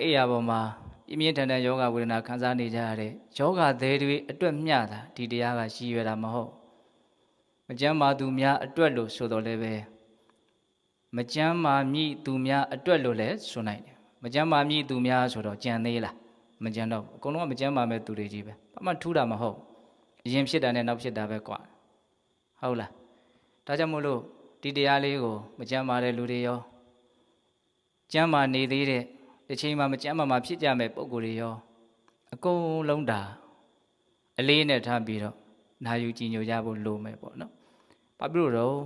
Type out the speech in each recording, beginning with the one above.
အေးရပေါ်မှာပြင်းပြင်းထန်ထန်ယောဂဝေဒနာခံစားနေကြရတဲ့ယောဂသည်တွေအတွက်မျှတာဒီတရားကရည်ရွယ်တာမဟုတ်မကျမ်းမာသူများအတွက်လို့ဆိုတော့လည်းပဲမကျမ်းမာမြည်သူများအတွက်လို့လည်းဆိုနိုင်တယ်မကျမ်းမာမြည်သူများဆိုတော့ကြံသေးလားမကျမ်းတော့အကုန်လုံးကမကျမ်းမာမဲ့သူတွေကြီးပဲဘာမှထူးတာမဟုတ်အရင်ဖြစ်တာနဲ့နောက်ဖြစ်တာပဲကွာဟုတ်လားဒါကြောင့်မို့လို့ဒီတရားလေးကိုမကျမ်းမာတဲ့လူတွေရောကျမ်းမာနေသေးတဲ့တစ်ချိန်မှာမကျမ်းမာဖြစ်ကြမဲ့ပုံကိုယ်တွေရောအကုန်လုံးဒါအလေးနဲ့ထားပြီးတော့နာယူကြည်ညိုကြဖို့လိုမယ်ပေါ့နော်ဘာဖြစ်လို့တော့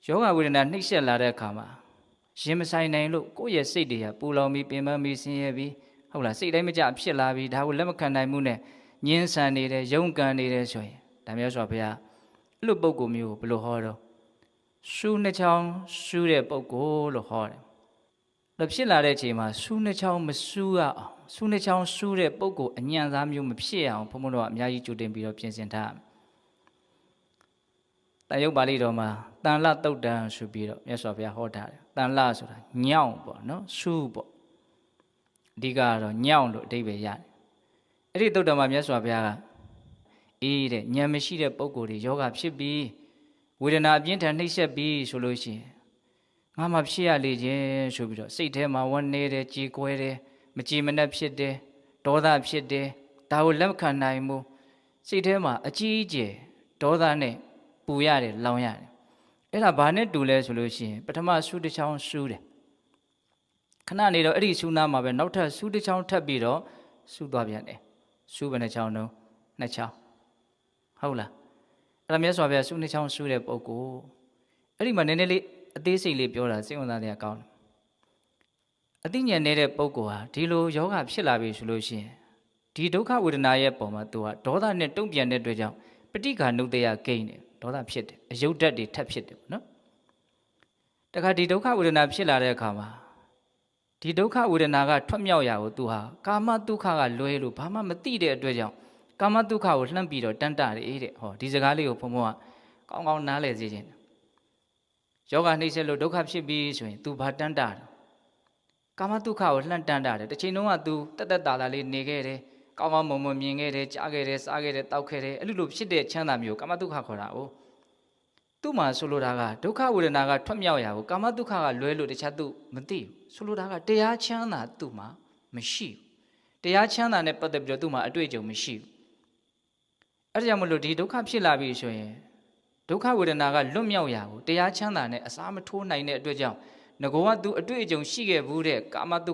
ယောဂဝေဒနာနှိမ့်ဆက်လာတဲ့အခါမှာရင်မဆိုင်နိုင်လို့ကိုယ့်ရဲ့စိတ်တွေကပူလောင်ပြီးပင်ပန်းပြီးဆင်းရဲပြီးဟုတ်လားစိတ်တိုင်းမကြဖြစ်လာပြီးဒါကိုလက်မခံနိုင်မှုနဲ့ညှင်းဆန်နေတယ်ယုံကန်နေတယ်ဆိုရင်ဒါမျိုးဆိုဘုရားအဲ့လိုပုံကိုမျိုးကိုဘယ်လိုဟောတော့ရှူးနှချောင်းရှူးတဲ့ပုံကိုလို့ဟောတယ်လို့ဖြစ်လာတဲ့အချိန်မှာရှူးနှချောင်းမရှူးရအောင်ရှူးနှချောင်းရှူးတဲ့ပုံကိုအညံ့သားမျိုးမဖြစ်အောင်ဘုန်းဘုန်းတို့ကအများကြီးကြိုတင်ပြီးတော့ပြင်ဆင်ထားတန်ရုပ်ပါဠိတော်မှာတန်လတုတ်တန်ဆိုပြီးတော့မြတ်စွာဘုရားဟောထားတယ်တန်လဆိုတာညောင်းပေါ့နော်ရှူးပေါ့အဓိကကတော့ညောင်းလို့အဓိပ္ပာယ်ရတယ်အဲ့ဒီတုတ်တန်မှာမြတ်စွာဘုရားကအေးတဲ့ဉာဏ်မရှိတဲ့ပုဂ္ဂိုလ်တွေယောဂဖြစ်ပြီးဝေဒနာအပြင်းထန်နှိပ်စက်ပြီးဆိုလို့ရှိရင်ငါမှဖြစ်ရလေခြင်းဆိုပြီးတော့စိတ်ထဲမှာဝန်းနေတယ်ကြေကွဲတယ်မကြည်မနှက်ဖြစ်တယ်ဒေါသဖြစ်တယ်ဒါကိုလက်မခံနိုင်ဘူးစိတ်ထဲမှာအကြီးအကျယ်ဒေါသနဲ့ပူရတယ်လောင်ရတယ်အဲ့ဒါဘာနဲ့တူလဲဆိုလို့ရှိရင်ပထမဆူးတစ်ချောင်းဆူးတယ်ခဏနေတော့အဲ့ဒီဆူးနာမှာပဲနောက်ထပ်ဆူးတစ်ချောင်းထပ်ပြီးတော့ဆူးသွားပြန်တယ်ဆူးဘယ်နှချောင်းတော့နှစ်ချောင်းဟုတ်လားအဲ့ဒါမြတ်စွာဘုရားဆူးနှစ်ချောင်းဆူးတဲ့ပုဂ္ဂိုလ်အဲ့ဒီမှာနည်းနည်းလေးအသေးစိတ်လေးပြောတာစိတ်ဝင်စားတဲ့အကောင်းတယ်အသိဉာဏ်နေတဲ့ပုဂ္ဂိုလ်ဟာဒီလိုယောဂဖြစ်လာပြီဆိုလို့ရှိရင်ဒီဒုက္ခဝေဒနာရဲ့ပုံမှာသူကဒေါသနဲ့တုံ့ပြန်တဲ့အတွက်ကြောင့်ပဋိက္ခဏုတ္တယဂိမ်းတယ်ဒေါသဖြစ်တယ်အယုတ်ဓာတ်တွေထပ်ဖြစ်တယ်ပေါ့နော်တခါဒီဒုက္ခဝေဒနာဖြစ်လာတဲ့အခါမှာဒီဒုက္ခဝေဒနာကထွက်မြောက်ရာကိုသူဟာကာမဒုက္ခကလွဲလို့ဘာမှမသိတဲ့အတွက်ကြောင့်ကာမဒုက္ခကိုလှမ်းပြီးတော့တန်တတယ်တဲ့ဟောဒီစကားလေးကိုဘုံဘုံကကောင်းကောင်းနားလည်စေခြင်းယောဂနှိမ့်ဆက်လို့ဒုက္ခဖြစ်ပြီးဆိုရင် तू ဘာတန်တာလဲကာမဒုက္ခကိုလှမ်းတန်တာတယ်တစ်ချိန်လုံးက तू တက်တက်တာတာလေးနေခဲ့တယ်ကောင်းကောင်းမွန်မွန်မြင်ခဲ့တယ်ကြားခဲ့တယ်စားခဲ့တယ်တောက်ခဲ့တယ်အဲ့လိုဖြစ်တဲ့ချမ်းသာမျိုးကာမဒုက္ခခေါ်တာ哦သူ့မှာဆိုလိုတာကဒုက္ခဝေဒနာကထွက်မြောက်ရာကိုကာမဒုက္ခကလွဲလို့တခြား तू မသိဘူးဆိုလိုတာကတရားချမ်းသာသူ့မှာမရှိဘူးတရားချမ်းသာနဲ့ပတ်သက်ပြီးတော့သူ့မှာအတွေ့အကြုံမရှိဘူးအဲ့ဒါကြောင့်မလို့ဒီဒုက္ခဖြစ်လာပြီဆိုရင်ဒုက္ခဝေဒနာကလွတ်မြောက်ရာကိုတရားချမ်းသာနဲ့အစားမထိုးနိုင်တဲ့အတွက်ကြောင့်ငကောက तू အတွေ့အကြုံရှိခဲ့ဘူးတဲ့ကာမဒုက္ခ